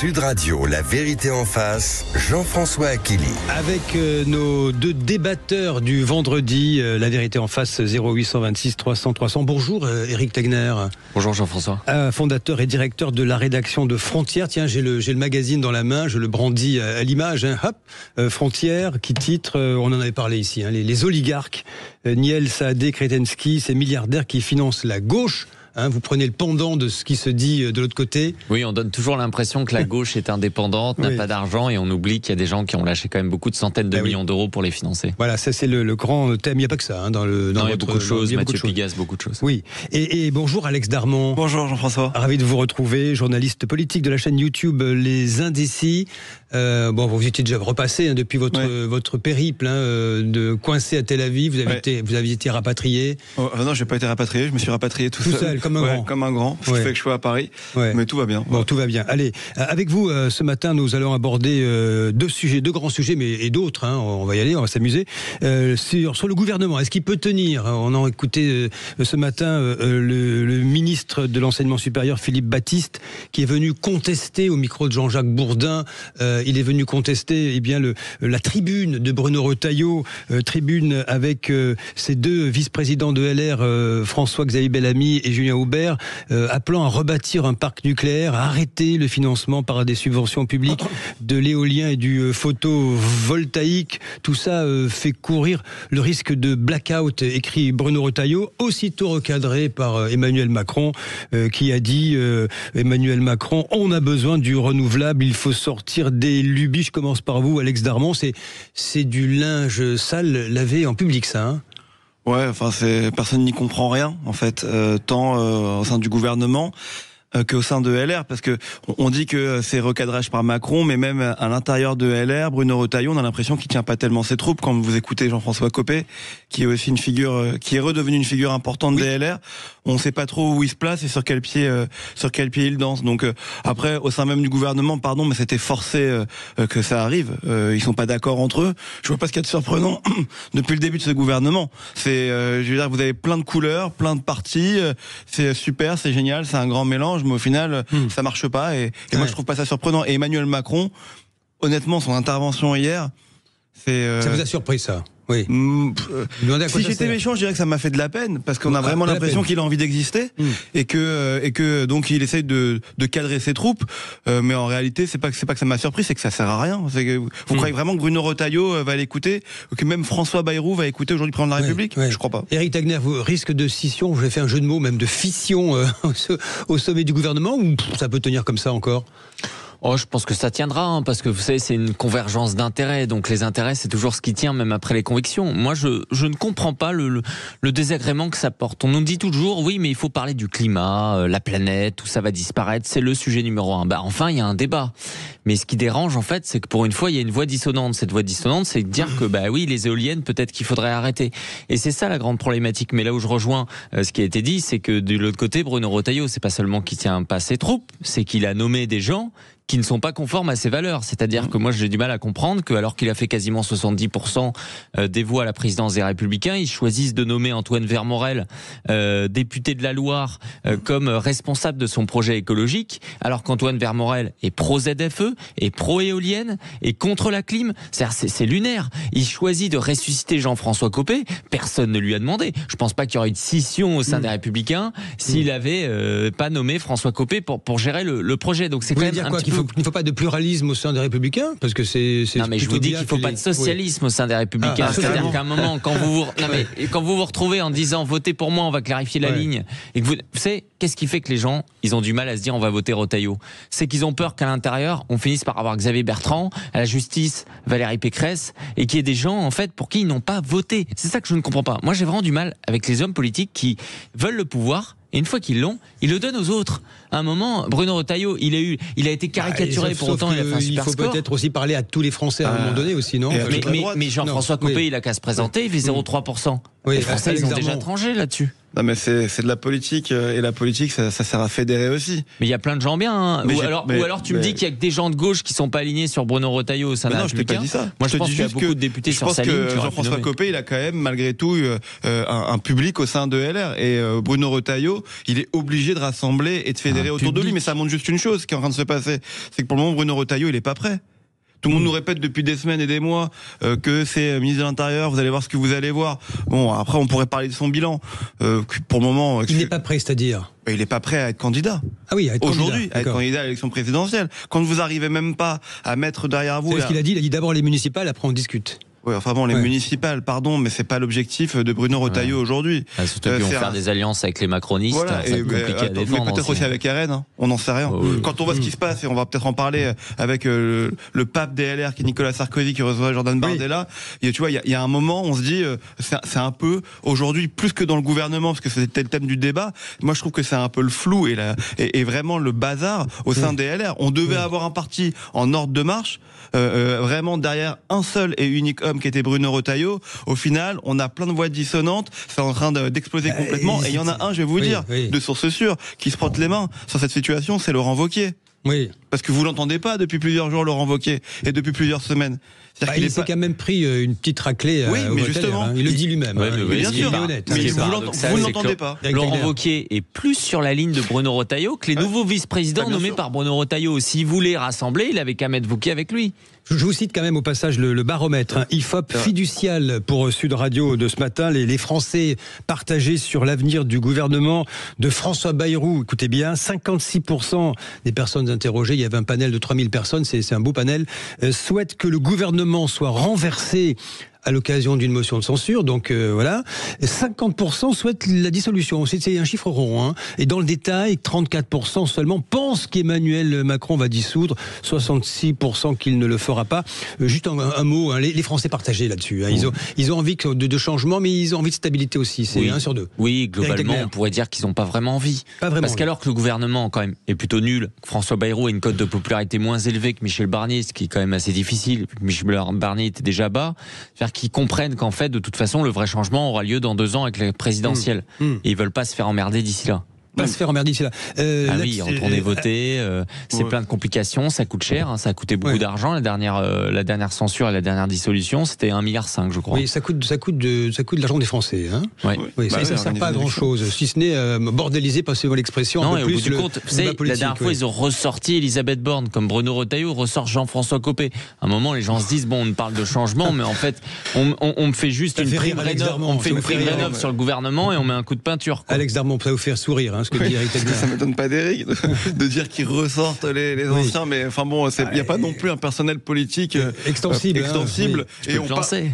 Sud Radio, la vérité en face, Jean-François Achilly. Avec nos deux débatteurs du vendredi, la vérité en face 0826 300 300. Bonjour Éric Tegner. Bonjour Jean-François. Fondateur et directeur de la rédaction de Frontières. Tiens, j'ai le magazine dans la main, je le brandis à l'image. Frontières qui titre, on en avait parlé ici, les oligarques, Niel Saadé, Kretinsky, ces milliardaires qui financent la gauche. Vous prenez le pendant de ce qui se dit de l'autre côté. Oui, on donne toujours l'impression que la gauche est indépendante, n'a pas d'argent, et on oublie qu'il y a des gens qui ont lâché quand même beaucoup de centaines de millions d'euros pour les financer. Voilà, ça c'est le grand thème. Il n'y a pas que ça dans il y a beaucoup de choses, Mathieu Pigasse, beaucoup de choses. Oui. Et bonjour Alex Darmon. Bonjour Jean-François. Ravi de vous retrouver, journaliste politique de la chaîne YouTube Les Indécis. Vous étiez déjà repassé depuis votre périple de coincé à Tel Aviv. Vous aviez été rapatrié. Non, je n'ai pas été rapatrié. Je me suis rapatrié tout seul. Comme un grand. Ce qui fait que je suis à Paris. Mais tout va bien. Bon, tout va bien. Allez, avec vous, ce matin, nous allons aborder deux grands sujets, mais d'autres. On va y aller, on va s'amuser. Sur le gouvernement, est-ce qu'il peut tenir? On a écouté ce matin le ministre de l'Enseignement supérieur, Philippe Baptiste, qui est venu contester au micro de Jean-Jacques Bourdin. Il est venu contester la tribune de Bruno Retailleau, tribune avec ses deux vice-présidents de LR, François-Xavier Bellamy et Julien Aubert, appelant à rebâtir un parc nucléaire, à arrêter le financement par des subventions publiques de l'éolien et du photovoltaïque. Tout ça fait courir le risque de blackout, écrit Bruno Retailleau, aussitôt recadré par Emmanuel Macron, qui a dit, Emmanuel Macron, on a besoin du renouvelable, il faut sortir des lubies. Je commence par vous, Alex Darmon. C'est du linge sale lavé en public, ça, personne n'y comprend rien, en fait, tant au sein du gouvernement qu'au sein de LR, parce que on dit que c'est recadrage par Macron, mais même à l'intérieur de LR, Bruno Retailleau, on a l'impression qu'il tient pas tellement ses troupes. Quand vous écoutez Jean-François Copé, qui est aussi une figure, qui est redevenu une figure importante des LR, on sait pas trop où il se place et sur quel pied il danse. Donc après, au sein même du gouvernement, mais c'était forcé que ça arrive. Ils sont pas d'accord entre eux. Je vois pas ce qu'il y a de surprenant depuis le début de ce gouvernement. Je veux dire, vous avez plein de couleurs, plein de partis. C'est super, c'est génial, c'est un grand mélange. Mais au final, ça marche pas et moi je trouve pas ça surprenant. Et Emmanuel Macron, honnêtement, son intervention hier, ça vous a surpris, ça? Oui. Si j'étais méchant, je dirais que ça m'a fait de la peine, parce qu'on a vraiment l'impression qu'il a envie d'exister et que donc il essaye de cadrer ses troupes. Mais en réalité, c'est pas que ça m'a surpris, c'est que ça sert à rien. Vous croyez vraiment que Bruno Retailleau va l'écouter, ou que même François Bayrou va écouter aujourd'hui le président de la République? Je crois pas. Éric Tegner, vous risque de scission, je vais faire un jeu de mots, même de fission au sommet du gouvernement, ou ça peut tenir comme ça encore? Je pense que ça tiendra, parce que vous savez, c'est une convergence d'intérêts. Donc les intérêts, c'est toujours ce qui tient, même après les convictions. Moi, je ne comprends pas le désagrément que ça porte. On nous dit toujours, oui, mais il faut parler du climat, la planète, tout ça va disparaître, c'est le sujet numéro 1. Enfin, il y a un débat. Mais ce qui dérange, en fait, c'est que pour une fois, il y a une voix dissonante. Cette voix dissonante, c'est de dire que, oui, les éoliennes, peut-être qu'il faudrait arrêter. Et c'est ça la grande problématique. Mais là où je rejoins ce qui a été dit, c'est que de l'autre côté, Bruno Retailleau, c'est pas seulement qu'il tient pas ses troupes, c'est qu'il a nommé des gens qui ne sont pas conformes à ses valeurs. C'est-à-dire que moi, j'ai du mal à comprendre que, alors qu'il a fait quasiment 70% des voix à la présidence des Républicains, ils choisissent de nommer Antoine Vermorel, député de la Loire, comme responsable de son projet écologique, alors qu'Antoine Vermorel est pro-ZFE, est pro-éolienne, et contre la clim. C'est lunaire. Il choisit de ressusciter Jean-François Copé. Personne ne lui a demandé. Je pense pas qu'il y aurait eu de scission au sein des Républicains s'il avait pas nommé François Copé pour gérer le projet. Donc c'est quand même un petit peu... Il ne faut pas de pluralisme au sein des Républicains, parce que c'est non, mais je vous dis qu'il ne faut pas de socialisme au sein des Républicains. C'est-à-dire qu'à un moment, quand vous vous retrouvez en disant votez pour moi, on va clarifier la ligne, et que vous savez, qu'est-ce qui fait que les gens, ils ont du mal à se dire on va voter Retailleau? C'est qu'ils ont peur qu'à l'intérieur, on finisse par avoir Xavier Bertrand, à la justice, Valérie Pécresse, et qu'il y ait des gens, en fait, pour qui ils n'ont pas voté. C'est ça que je ne comprends pas. Moi, j'ai vraiment du mal avec les hommes politiques qui veulent le pouvoir, et une fois qu'ils l'ont, ils le donnent aux autres. À un moment, Bruno Retailleau, il a été caricaturé, pour autant il a fait un super score. Il faut peut-être aussi parler à tous les Français à un moment donné aussi, non? Mais Jean-François Copé, il a qu'à se présenter, il fait 0,3%. Les Français, ils ont déjà tranché là-dessus. Non mais c'est de la politique et la politique ça sert à fédérer aussi. Mais il y a plein de gens bien. Hein. Ou alors tu me dis qu'il y a que des gens de gauche qui sont pas alignés sur Bruno Retailleau. Ça n'a je t'ai pas dit ça. Moi je pense qu'il y a beaucoup de députés sur sa ligne. Je pense que Jean-François Copé il a quand même malgré tout un public au sein de LR et Bruno Retailleau il est obligé de rassembler et de fédérer autour de lui. Mais ça montre juste une chose qui est en train de se passer, c'est que pour le moment Bruno Retailleau il est pas prêt. Tout le monde nous répète depuis des semaines et des mois que c'est ministre de l'Intérieur, vous allez voir ce que vous allez voir. Bon, après, on pourrait parler de son bilan. Pour le moment... Il n'est pas prêt, c'est-à-dire il n'est pas prêt à être candidat. Ah oui, à être aujourd'hui, candidat. À être candidat à l'élection présidentielle. Quand vous arrivez même pas à mettre derrière vous... C'est ce qu'il a dit. Il a dit d'abord les municipales, après on discute. Oui, enfin bon, les municipales, pardon, mais c'est pas l'objectif de Bruno Retailleau aujourd'hui. Surtout qu'ils vont faire des alliances avec les macronistes, voilà, ça va être compliqué à défendre. Mais peut-être aussi avec RN, hein, on n'en sait rien. Quand on voit ce qui se passe, et on va peut-être en parler avec le pape des LR qui est Nicolas Sarkozy qui reçoit Jordan Bardella, et tu vois, il y a un moment, on se dit, c'est un peu, aujourd'hui, plus que dans le gouvernement, parce que c'était le thème du débat, moi je trouve que c'est un peu le flou et vraiment le bazar au sein des LR. On devait avoir un parti en ordre de marche, vraiment derrière un seul et unique homme qui était Bruno Retailleau. Au final, on a plein de voix dissonantes, c'est en train d'exploser complètement. Et il y en a un, je vais vous dire, de source sûre, qui se frotte les mains sur cette situation, c'est Laurent Wauquiez. Oui. Parce que vous l'entendez pas depuis plusieurs jours, Laurent Wauquiez, et depuis plusieurs semaines. Il s'est quand même pris une petite raclée. Oui, mais justement, il le dit lui-même. Bien sûr, il est honnête. Mais vous ne l'entendez pas. Laurent Wauquiez est plus sur la ligne de Bruno Retailleau que les nouveaux vice-présidents nommés par Bruno Retailleau. S'il voulait rassembler, il avait qu'à mettre Wauquiez avec lui. Je vous cite quand même au passage le baromètre IFOP fiducial pour Sud Radio de ce matin. Les Français partagés sur l'avenir du gouvernement de François Bayrou. Écoutez bien, 56% des personnes interrogées, il y avait un panel de 3000 personnes, c'est un beau panel, souhaitent que le gouvernement soit renversé à l'occasion d'une motion de censure, donc voilà. 50% souhaitent la dissolution, c'est un chiffre rond, hein. Et dans le détail, 34% seulement pensent qu'Emmanuel Macron va dissoudre, 66% qu'il ne le fera pas. Juste un mot, hein, les Français partagés là-dessus, hein. Ils ont envie de changement, mais ils ont envie de stabilité aussi, c'est 1 sur 2. Oui, globalement, on pourrait dire qu'ils n'ont pas vraiment envie. Parce qu'alors que le gouvernement, quand même, est plutôt nul, François Bayrou a une cote de popularité moins élevée que Michel Barnier, ce qui est quand même assez difficile, Michel Barnier était déjà bas, qui comprennent qu'en fait, de toute façon, le vrai changement aura lieu dans 2 ans avec les présidentielles. Et ils veulent pas se faire emmerder d'ici là. Pas se faire emmerder d'ici là. Retourner voter, c'est plein de complications, ça coûte cher, hein, ça a coûté beaucoup d'argent. La dernière censure et la dernière dissolution, c'était 1,5 milliard, je crois. Oui, ça coûte de l'argent des Français. Hein. Ça sert pas à grand chose, si ce n'est bordéliser, passez-moi l'expression. Non, et au bout du compte, la dernière fois, ils ont ressorti Elisabeth Borne, comme Bruno Retailleau ressort Jean-François Copé. À un moment, les gens se disent, bon, on parle de changement, mais en fait, on me fait juste une prime rénov sur le gouvernement et on met un coup de peinture. Alex Darmon, ça va vous faire sourire. Ce que dit Eric Tegner. Ça ne m'étonne pas d'Eric de dire qu'ils ressortent les anciens, mais enfin bon, il n'y a pas non plus un personnel politique extensible. Tu peux te lancer.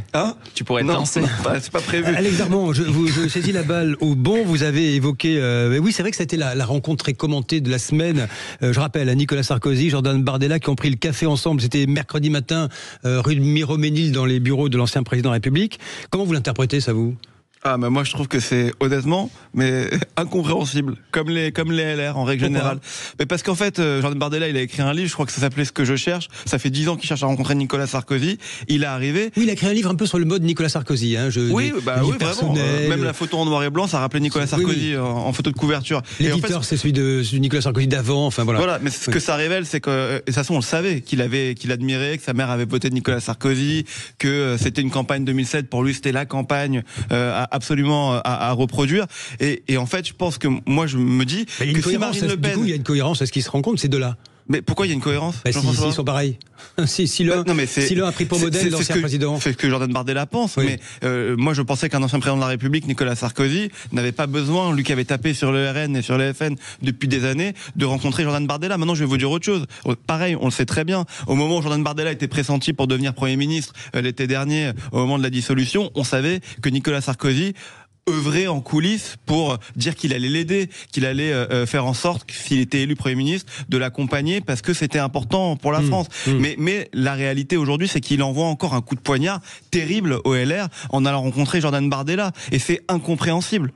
Tu pourrais te lancer. C'est pas prévu. Alex Darmon, je saisis la balle au bon. Vous avez évoqué, oui, c'est vrai que c'était la rencontre très commentée de la semaine. Je rappelle à Nicolas Sarkozy, Jordan Bardella qui ont pris le café ensemble. C'était mercredi matin, rue de Miromesnil, dans les bureaux de l'ancien président de la République. Comment vous l'interprétez, ça, vous ? Mais moi je trouve que c'est honnêtement mais incompréhensible comme les LR en règle générale. Mais parce qu'en fait Jordan Bardella il a écrit un livre, je crois que ça s'appelait Ce que je cherche. Ça fait 10 ans qu'il cherche à rencontrer Nicolas Sarkozy. Il est arrivé. Oui, il a écrit un livre un peu sur le mode Nicolas Sarkozy. Hein, oui, vraiment. Même la photo en noir et blanc, ça rappelait Nicolas Sarkozy en photo de couverture. L'éditeur, c'est celui de Nicolas Sarkozy d'avant. Enfin voilà. Voilà, mais ce que ça révèle, c'est que de toute façon on le savait qu'il admirait, que sa mère avait voté Nicolas Sarkozy, que c'était une campagne 2007 pour lui, c'était la campagne absolument à reproduire et en fait je pense que moi je me dis que si Marine Le Pen, du coup il y a une cohérence à ce qui se rencontre ces deux-là. Mais pourquoi il y a une cohérence? S'ils sont pareils. Si l'un a pris pour modèle l'ancien président. C'est ce que Jordan Bardella pense. Mais moi, je pensais qu'un ancien président de la République, Nicolas Sarkozy, n'avait pas besoin, lui qui avait tapé sur le RN et sur le FN depuis des années, de rencontrer Jordan Bardella. Maintenant, je vais vous dire autre chose. Pareil, on le sait très bien. Au moment où Jordan Bardella était pressenti pour devenir Premier ministre l'été dernier, au moment de la dissolution, on savait que Nicolas Sarkozy œuvrer en coulisses pour dire qu'il allait l'aider, qu'il allait faire en sorte, s'il était élu Premier ministre, de l'accompagner parce que c'était important pour la France. Mais la réalité aujourd'hui, c'est qu'il envoie encore un coup de poignard terrible au LR en allant rencontrer Jordan Bardella. Et c'est incompréhensible.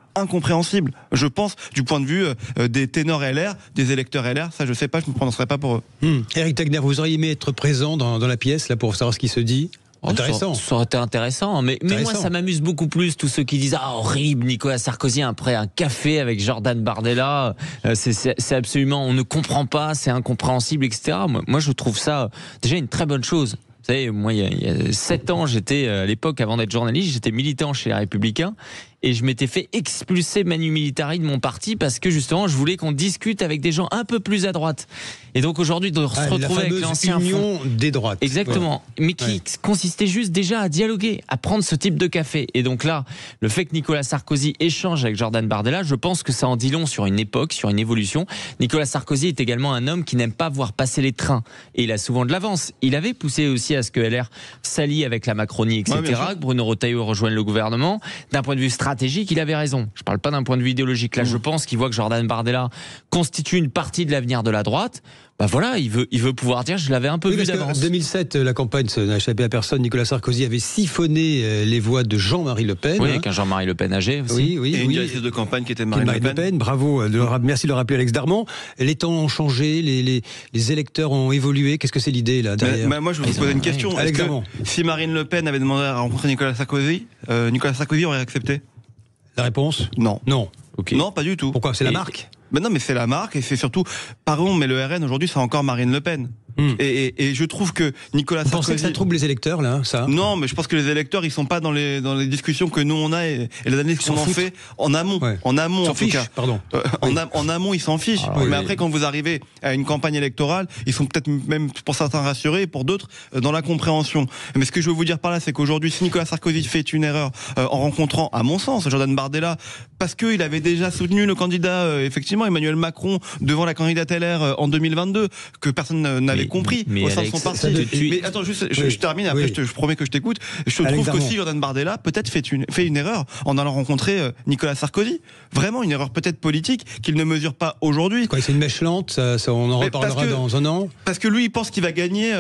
Je pense, du point de vue des ténors LR, des électeurs LR, ça je sais pas, je ne me prononcerai pas pour eux. Eric Tegner, vous auriez aimé être présent dans la pièce là pour savoir ce qui se dit? Intéressant. Ça aurait été intéressant, mais moi ça m'amuse beaucoup plus tous ceux qui disent horrible Nicolas Sarkozy après un café avec Jordan Bardella, c'est absolument, on ne comprend pas, c'est incompréhensible, etc. Moi je trouve ça déjà une très bonne chose. Vous savez, moi il y a 7 ans, j'étais à l'époque, avant d'être journaliste, j'étais militant chez les Républicains. Et je m'étais fait expulser Manu Militari de mon parti parce que justement je voulais qu'on discute avec des gens un peu plus à droite. Et donc aujourd'hui de se retrouver avec l'ancien union des droites. Exactement, mais qui consistait juste déjà à dialoguer, à prendre ce type de café. Et donc là, le fait que Nicolas Sarkozy échange avec Jordan Bardella, je pense que ça en dit long sur une époque, sur une évolution. Nicolas Sarkozy est également un homme qui n'aime pas voir passer les trains. Et il a souvent de l'avance. Il avait poussé aussi à ce que LR s'allie avec la Macronie, etc. Que Bruno Retailleau rejoigne le gouvernement. D'un point de vue stratégique, il avait raison. Je ne parle pas d'un point de vue idéologique. Là, je pense qu'il voit que Jordan Bardella constitue une partie de l'avenir de la droite. Bah voilà, il veut pouvoir dire, je l'avais un peu vu d'avance. En 2007, la campagne n'a échappé à personne. Nicolas Sarkozy avait siphonné les voix de Jean-Marie Le Pen. Oui, avec un Jean-Marie Le Pen âgé aussi. Et une directrice de campagne qui était Marine Le Pen. Bravo, merci de le rappeler, Alex Darmon. Les temps ont changé, les électeurs ont évolué. Qu'est-ce que c'est l'idée là derrière? Moi, je vais vous poser une question. Alex Darmon. Si Marine Le Pen avait demandé à rencontrer Nicolas Sarkozy aurait accepté? La réponse? Non. Okay. Non, pas du tout. Pourquoi? C'est la marque? Non, mais c'est la marque et c'est surtout, pardon, mais le RN aujourd'hui, c'est encore Marine Le Pen. Et je trouve que Nicolas Sarkozy... Vous pensez que ça trouble les électeurs, là, ça? Non, mais je pense que les électeurs, ils sont pas dans les discussions que nous on a et les analyses qu'on en fait en amont. Ouais. En amont, en tout cas. Pardon. En amont, ils s'en fichent. Mais après, quand vous arrivez à une campagne électorale, ils sont peut-être même pour certains rassurés, pour d'autres dans la compréhension. Mais ce que je veux vous dire par là, c'est qu'aujourd'hui, si Nicolas Sarkozy fait une erreur en rencontrant, à mon sens, Jordan Bardella, parce qu'il avait déjà soutenu le candidat, effectivement, Emmanuel Macron, devant la candidate LR en 2022, que personne n'avait compris au sein de son parti. Mais attends, juste, je termine, après je promets que je t'écoute. Je trouve qu'aussi Jordan Bardella peut-être fait une erreur en allant rencontrer Nicolas Sarkozy. Vraiment une erreur peut-être politique qu'il ne mesure pas aujourd'hui. C'est une mèche lente, ça, on en reparlera dans un an. Parce que lui, il pense qu'il va gagner,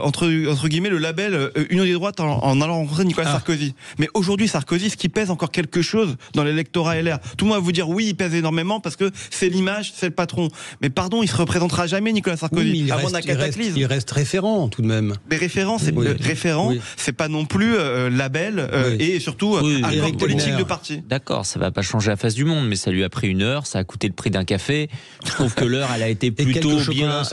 entre guillemets, le label Union des droites en allant rencontrer Nicolas Sarkozy. Mais aujourd'hui, Sarkozy, ce qui pèse encore quelque chose dans l'électorat LR. Tout le monde va vous dire oui, il pèse énormément parce que c'est l'image, c'est le patron. Mais pardon, il se représentera jamais Nicolas Sarkozy. Oui, il reste référent tout de même. Mais référent, c'est pas non plus label et surtout accord politique de parti. D'accord, ça va pas changer la face du monde, mais ça lui a pris 1 heure, ça a coûté le prix d'un café. Je trouve que l'heure, elle a été plutôt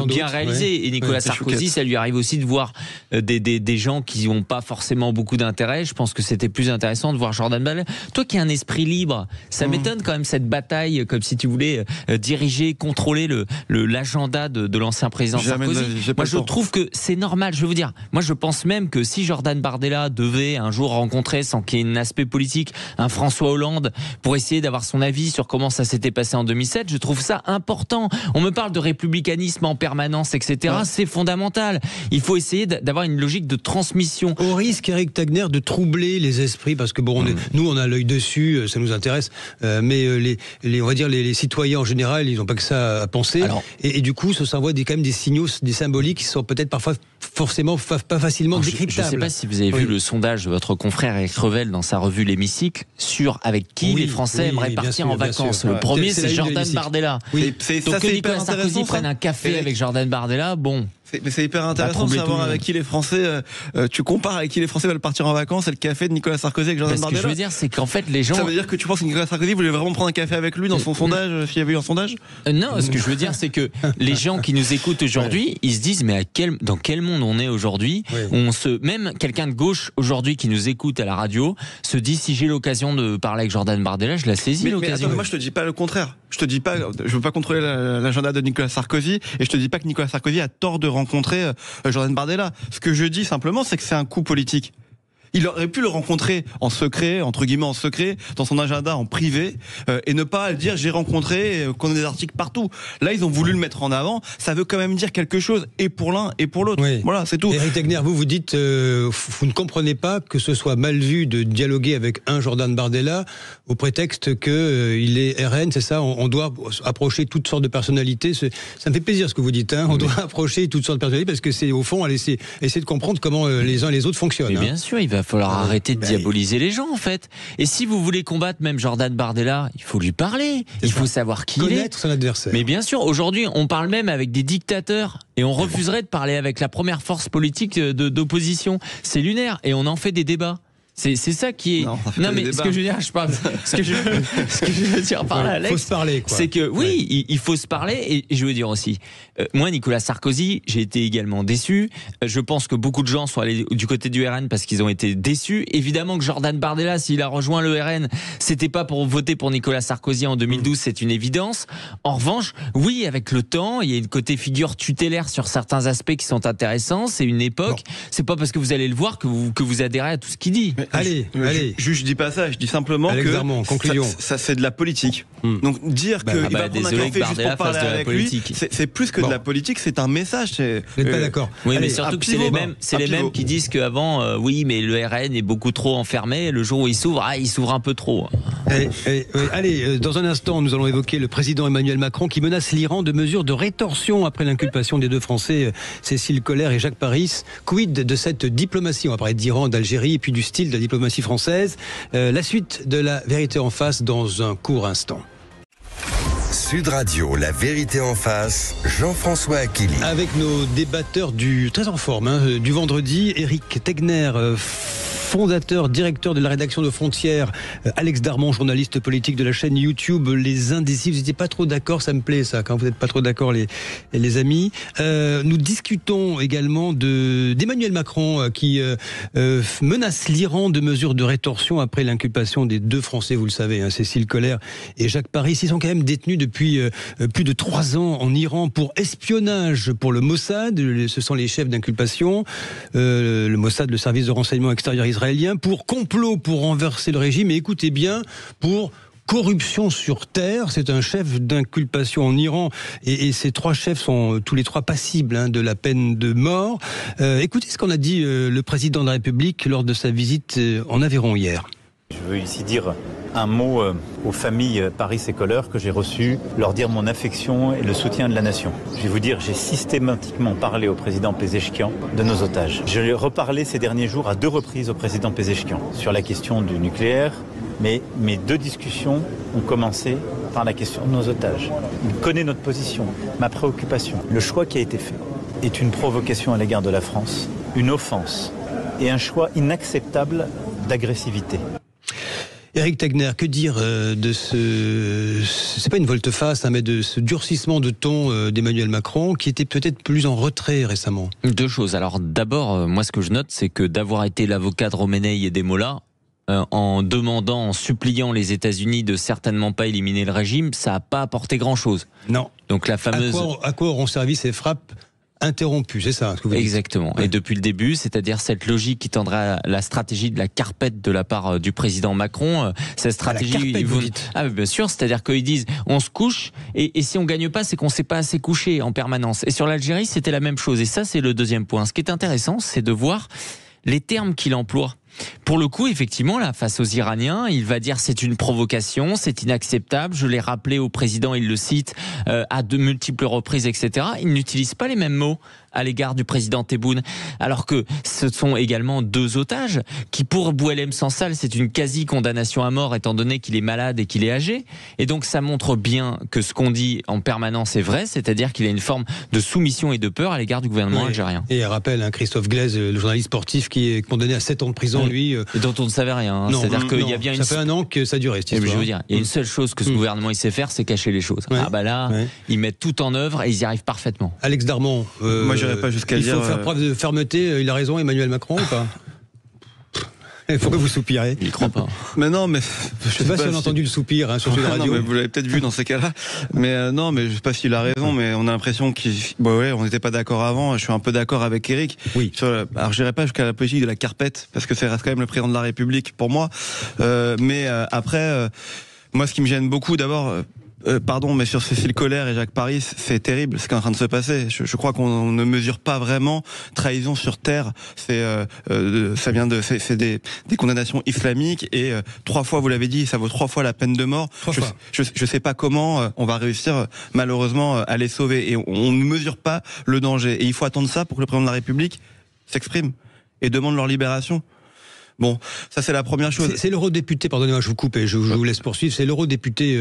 bien réalisée. Et Nicolas Sarkozy, ça lui arrive aussi de voir des gens qui n'ont pas forcément beaucoup d'intérêt. Je pense que c'était plus intéressant de voir Jordan Bardella. Toi qui as un esprit libre, ça m'étonne quand même cette bataille, comme si tu voulais diriger, contrôler l'agenda de l'ancien président Sarkozy. Moi, je trouve que c'est normal. Je vais vous dire, moi, je pense même que si Jordan Bardella devait un jour rencontrer, sans qu'il y ait un aspect politique, un François Hollande, pour essayer d'avoir son avis sur comment ça s'était passé en 2007, je trouve ça important. On me parle de républicanisme en permanence, etc. C'est fondamental. Il faut essayer d'avoir une logique de transmission. Au risque, Éric Tegner, de troubler les esprits, parce que nous, on a l'œil dessus, ça nous intéresse, mais on va dire les citoyens en général, ils n'ont pas que ça à penser. Et du coup, ça s'envoie quand même des signaux, des symboliques qui sont peut-être parfois pas facilement décryptables. Je ne sais pas si vous avez vu le sondage de votre confrère Éric Revel dans sa revue L'Hémicycle sur avec qui les Français aimeraient partir en vacances. Le premier, c'est Jordan Bardella. Donc que Nicolas Sarkozy prenne un café avec Jordan Bardella, mais c'est hyper intéressant de savoir avec qui les Français. Tu compares avec qui les Français veulent partir en vacances et le café de Nicolas Sarkozy avec Jordan Bardella. Ce que je veux dire, c'est qu'en fait, les gens. Ça veut dire que tu penses que Nicolas Sarkozy voulait vraiment prendre un café avec lui dans son sondage, s'il y avait eu un sondage? Non, ce que je veux dire, c'est que les gens qui nous écoutent aujourd'hui, ils se disent, mais dans quel monde on est aujourd'hui? Même quelqu'un de gauche aujourd'hui qui nous écoute à la radio se dit, si j'ai l'occasion de parler avec Jordan Bardella, je la saisis l'occasion. Mais moi, je te dis pas le contraire. Je veux pas contrôler l'agenda de Nicolas Sarkozy et je te dis pas que Nicolas Sarkozy a tort de rencontrer Jordan Bardella. Ce que je dis simplement, c'est que c'est un coup politique. Il aurait pu le rencontrer en secret, entre guillemets en secret, dans son agenda en privé, et ne pas dire j'ai rencontré, qu'on a des articles partout. Là, ils ont voulu le mettre en avant. Ça veut quand même dire quelque chose, et pour l'un et pour l'autre. Voilà, c'est tout. Éric Tegner, vous dites, vous ne comprenez pas que ce soit mal vu de dialoguer avec un Jordan Bardella au prétexte qu'il est RN, c'est ça? On doit approcher toutes sortes de personnalités. Ça me fait plaisir ce que vous dites. On doit approcher toutes sortes de personnalités parce que c'est au fond essayer de comprendre comment les uns et les autres fonctionnent. Mais bien sûr, il va falloir arrêter de diaboliser les gens, en fait. Et si vous voulez combattre même Jordan Bardella, il faut lui parler. Il faut savoir qui il est. Connaître son adversaire. Mais bien sûr, aujourd'hui, on parle même avec des dictateurs et on refuserait de parler avec la première force politique d'opposition. C'est lunaire et on en fait des débats. C'est ça qui est. Non mais ce que je veux dire, ce que je veux dire par là, Alex, faut se parler, quoi. c'est que oui, il faut se parler et je veux dire aussi, moi Nicolas Sarkozy, j'ai été également déçu. Je pense que beaucoup de gens sont allés du côté du RN parce qu'ils ont été déçus. Évidemment que Jordan Bardella, s'il a rejoint le RN, c'était pas pour voter pour Nicolas Sarkozy en 2012, c'est une évidence. En revanche, oui, avec le temps, il y a une côté figure tutélaire sur certains aspects qui sont intéressants. C'est une époque. C'est pas parce que vous allez le voir que vous adhérez à tout ce qu'il dit. Allez. Je dis pas ça, je dis simplement Alex que Darmon, conclusion. Ça c'est de la politique. Donc dire qu'il va prendre un café juste pour parler avec lui, c'est plus que de la politique, c'est un message. Vous n'êtes pas d'accord? Oui, mais surtout que c'est les mêmes qui disent qu'avant, oui, mais le RN est beaucoup trop enfermé. Le jour où il s'ouvre, il s'ouvre un peu trop. Allez, dans un instant, nous allons évoquer le président Emmanuel Macron qui menace l'Iran de mesures de rétorsion après l'inculpation des deux Français, Cécile Collère et Jacques Paris. Quid de cette diplomatie? On va parler d'Iran, d'Algérie et puis du style de la diplomatie française. La suite de La Vérité en face dans un court instant. Sud Radio, La Vérité en face, Jean-François Akili. Avec nos débatteurs très en forme, du vendredi, Éric Tegner, fondateur, directeur de la rédaction de Frontières, Alex Darmon, journaliste politique de la chaîne YouTube Les Indécis. Vous n'étiez pas trop d'accord, ça me plaît ça, quand vous n'êtes pas trop d'accord les amis. Nous discutons également d'Emmanuel Macron qui menace l'Iran de mesures de rétorsion après l'inculpation des deux Français, vous le savez, Cécile Collère et Jacques Paris. Ils sont quand même détenus depuis plus de 3 ans en Iran pour espionnage pour le Mossad. Ce sont les chefs d'inculpation. Le Mossad, le service de renseignement extérieur israélien, pour complot pour renverser le régime. Et écoutez bien, pour corruption sur terre. C'est un chef d'inculpation en Iran et ces 3 chefs sont tous les 3 passibles de la peine de mort. Écoutez ce qu'en a dit le président de la République lors de sa visite en Aveyron hier. Je veux ici dire un mot aux familles Paris et Colleur que j'ai reçues, leur dire mon affection et le soutien de la nation. Je vais vous dire, j'ai systématiquement parlé au président Pezeshkian de nos otages. Je l'ai reparlé ces derniers jours à 2 reprises au président Pezeshkian sur la question du nucléaire, mais mes 2 discussions ont commencé par la question de nos otages. Il connaît notre position, ma préoccupation. Le choix qui a été fait est une provocation à l'égard de la France, une offense et un choix inacceptable d'agressivité. Éric Tegner, que dire de c'est pas une volte-face, mais de ce durcissement de ton d'Emmanuel Macron, qui était peut-être plus en retrait récemment? 2 choses. Alors d'abord, moi ce que je note, c'est que d'avoir été l'avocat de Roméneil et des Mollahs, en demandant, en suppliant les États-Unis de certainement pas éliminer le régime, ça n'a pas apporté grand-chose. Non. Donc la fameuse... À quoi auront servi ces frappes interrompu, c'est ça ce que vous dites? Exactement. Ouais. Et depuis le début, c'est-à-dire cette logique qui tendrait à la stratégie de la carpette de la part du président Macron, cette stratégie... La carpette, vous dites? Ah, bien sûr, c'est-à-dire qu'ils disent on se couche et si on gagne pas, c'est qu'on s'est pas assez couché en permanence. Et sur l'Algérie, c'était la même chose. Et ça, c'est le deuxième point. Ce qui est intéressant, c'est de voir les termes qu'il emploie. Pour le coup, effectivement, là, face aux Iraniens, il va dire c'est une provocation, c'est inacceptable. Je l'ai rappelé au président, il le cite à de multiples reprises, etc. Il n'utilise pas les mêmes mots à l'égard du président Tebboune, alors que ce sont également 2 otages qui, pour Boualem Sansal, c'est une quasi-condamnation à mort étant donné qu'il est malade et qu'il est âgé. Et donc ça montre bien que ce qu'on dit en permanence est vrai, c'est-à-dire qu'il y a une forme de soumission et de peur à l'égard du gouvernement algérien. Et rappelle Christophe Glaise, le journaliste sportif qui est condamné à 7 ans de prison, lui. Et dont on ne savait rien. C'est-à-dire qu'il y a bien ça fait 1 an que ça durait cette histoire. Je veux dire, il y a une seule chose que ce gouvernement il sait faire, c'est cacher les choses. Ah bah là, ils mettent tout en œuvre et ils y arrivent parfaitement. Alex Darmon, moi j'irais pas jusqu'à dire. Il faut faire preuve de fermeté. Il a raison, Emmanuel Macron, ou pas? Il faut que vous soupirez. Il croit pas. Mais non, mais je sais pas si on a entendu le soupir sur la radio. Non, mais vous l'avez peut-être vu dans ces cas-là. Mais non, mais je sais pas s'il a raison, mais on a l'impression on n'était pas d'accord avant. Je suis un peu d'accord avec Éric. Oui. Alors je n'irai pas jusqu'à la politique de la carpette parce que ça reste quand même le président de la République pour moi. Mais après, moi, ce qui me gêne beaucoup, d'abord. Mais sur Cécile Collère et Jacques Paris, c'est terrible ce qui est en train de se passer. Je crois qu'on ne mesure pas vraiment trahison sur terre. Ça vient c'est des condamnations islamiques et 3 fois, vous l'avez dit, ça vaut 3 fois la peine de mort. Je sais pas comment on va réussir malheureusement à les sauver et on ne mesure pas le danger. Et il faut attendre ça pour que le président de la République s'exprime et demande leur libération. Bon, ça c'est la première chose. C'est l'eurodéputé, pardonnez-moi, je vous coupe et je vous laisse poursuivre, c'est l'eurodéputé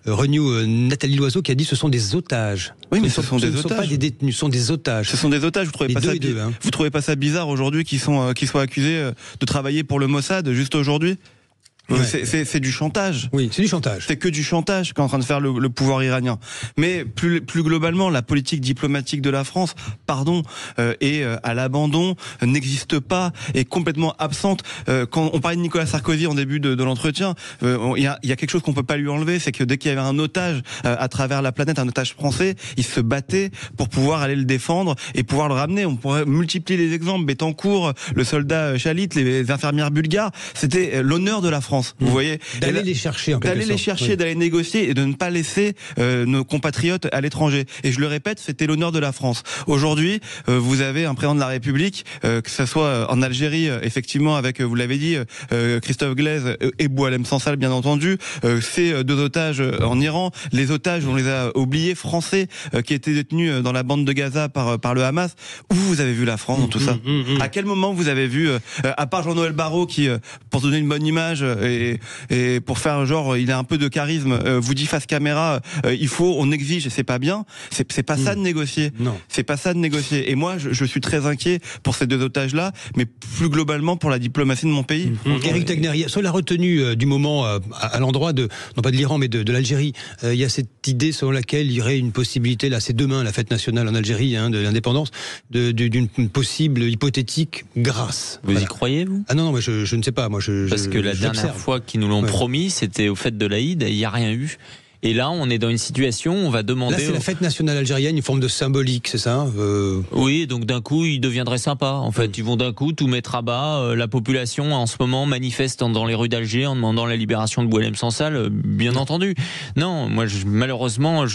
Renew Nathalie Loiseau qui a dit ce sont des otages. Oui, mais ce sont des otages. Ce ne sont pas des détenus, ce sont des otages. Ce sont des otages, vous trouvez pas ça bizarre aujourd'hui qu'ils soient accusés de travailler pour le Mossad juste aujourd'hui ? Ouais. C'est du chantage. Oui, c'est du chantage. C'est que du chantage qu'est en train de faire le pouvoir iranien. Mais plus globalement, la politique diplomatique de la France, est à l'abandon, n'existe pas, est complètement absente. Quand on parlait de Nicolas Sarkozy en début de l'entretien, il y a quelque chose qu'on peut pas lui enlever, c'est que dès qu'il y avait un otage à travers la planète, un otage français, il se battait pour pouvoir aller le défendre et pouvoir le ramener. On pourrait multiplier les exemples. Bettencourt, le soldat Chalit, les infirmières bulgares, c'était l'honneur de la France. Vous voyez, d'aller les chercher, oui. D'aller négocier et de ne pas laisser nos compatriotes à l'étranger. Et je le répète, c'était l'honneur de la France. Aujourd'hui, vous avez un président de la République, que ce soit en Algérie, effectivement, avec, vous l'avez dit, Christophe Glaise et Boualem Sansal, bien entendu, ces deux otages en Iran, les otages, on les a oubliés, français, qui étaient détenus dans la bande de Gaza par le Hamas. Où vous avez vu la France dans tout ça ? À quel moment vous avez vu, à part Jean-Noël Barrot, qui, pour donner une bonne image, et pour faire genre il a un peu de charisme, vous dit face caméra on exige, et c'est pas bien, c'est pas ça de négocier. Non. C'est pas ça de négocier. Et moi je suis très inquiet pour ces deux otages là, mais plus globalement pour la diplomatie de mon pays. Éric Taguenary, sur la retenue du moment à l'endroit de, non pas de l'Iran mais de l'Algérie, il y a cette idée selon laquelle il y aurait une possibilité, là c'est demain la fête nationale en Algérie de l'indépendance, d'une possible hypothétique grâce. Vous y croyez, vous ? Ah non, mais je ne sais pas. Moi, parce que la dernière fois qu'ils nous l'ont promis, c'était au fait de l'Aïd, et il n'y a rien eu. Et là, on est dans une situation où on va demander... Là, c'est la fête nationale algérienne, une forme de symbolique, c'est ça Oui, donc d'un coup, ils deviendraient sympas. En fait, ils vont d'un coup tout mettre à bas. La population, en ce moment, manifeste dans les rues d'Alger en demandant la libération de Boualem Sansal, bien entendu. Non, moi, malheureusement, et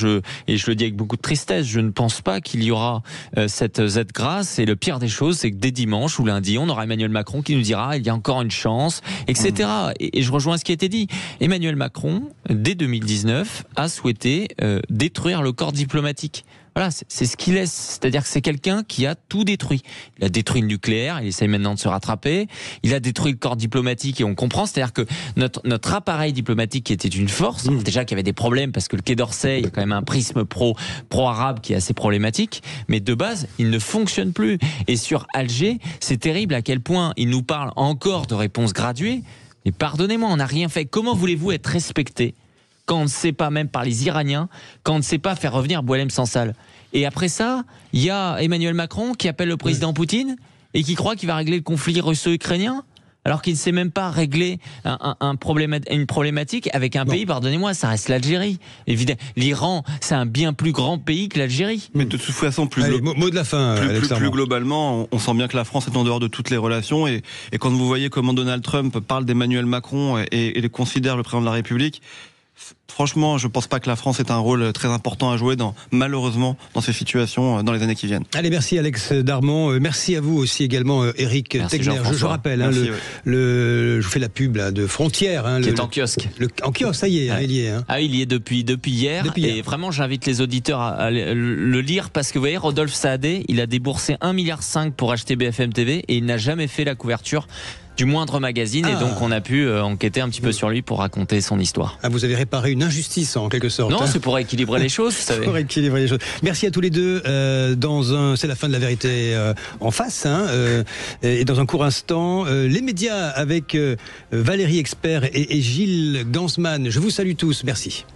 je le dis avec beaucoup de tristesse, je ne pense pas qu'il y aura cette Z-grâce. Et le pire des choses, c'est que dès dimanche ou lundi, on aura Emmanuel Macron qui nous dira il y a encore une chance, etc. Et je rejoins ce qui a été dit. Emmanuel Macron, dès 2019, a souhaité détruire le corps diplomatique. Voilà, c'est ce qu'il laisse. C'est-à-dire que c'est quelqu'un qui a tout détruit. Il a détruit le nucléaire, il essaye maintenant de se rattraper. Il a détruit le corps diplomatique et on comprend. C'est-à-dire que notre appareil diplomatique qui était une force, déjà qu'il y avait des problèmes parce que le Quai d'Orsay, il y a quand même un prisme pro-arabe qui est assez problématique, mais de base, il ne fonctionne plus. Et sur Alger, c'est terrible à quel point il nous parle encore de réponses graduées. Mais pardonnez-moi, on n'a rien fait. Comment voulez-vous être respecté quand on ne sait pas, même par les Iraniens, quand on ne sait pas faire revenir Boualem Sansal? Et après ça, il y a Emmanuel Macron qui appelle le président Poutine et qui croit qu'il va régler le conflit russo-ukrainien, alors qu'il ne sait même pas régler une problématique avec un pays, pardonnez-moi, ça reste l'Algérie. Évidemment, l'Iran, c'est un bien plus grand pays que l'Algérie. Mais de toute façon, mot de la fin, plus globalement, on sent bien que la France est en dehors de toutes les relations. Et quand vous voyez comment Donald Trump parle d'Emmanuel Macron et considère le président de la République, franchement, je ne pense pas que la France ait un rôle très important à jouer malheureusement dans ces situations dans les années qui viennent. Allez, merci Alex Darmon. Merci à vous aussi également, Éric Taguenary. Je rappelle, je vous fais la pub de Frontières. Qui est en kiosque. En kiosque, ça y est, il y est. Ah, il y est depuis hier. Et vraiment, j'invite les auditeurs à le lire parce que vous voyez, Rodolphe Saadé, il a déboursé 1,5 milliard pour acheter BFM TV et il n'a jamais fait la couverture du moindre magazine, et donc on a pu enquêter un petit peu sur lui pour raconter son histoire. Ah, vous avez réparé une injustice en quelque sorte. Non, c'est pour équilibrer les choses, vous savez. Pour équilibrer les choses. Merci à tous les deux. C'est la fin de la vérité en face. Et dans un court instant, les médias avec Valérie Expert et Gilles Gansman. Je vous salue tous. Merci.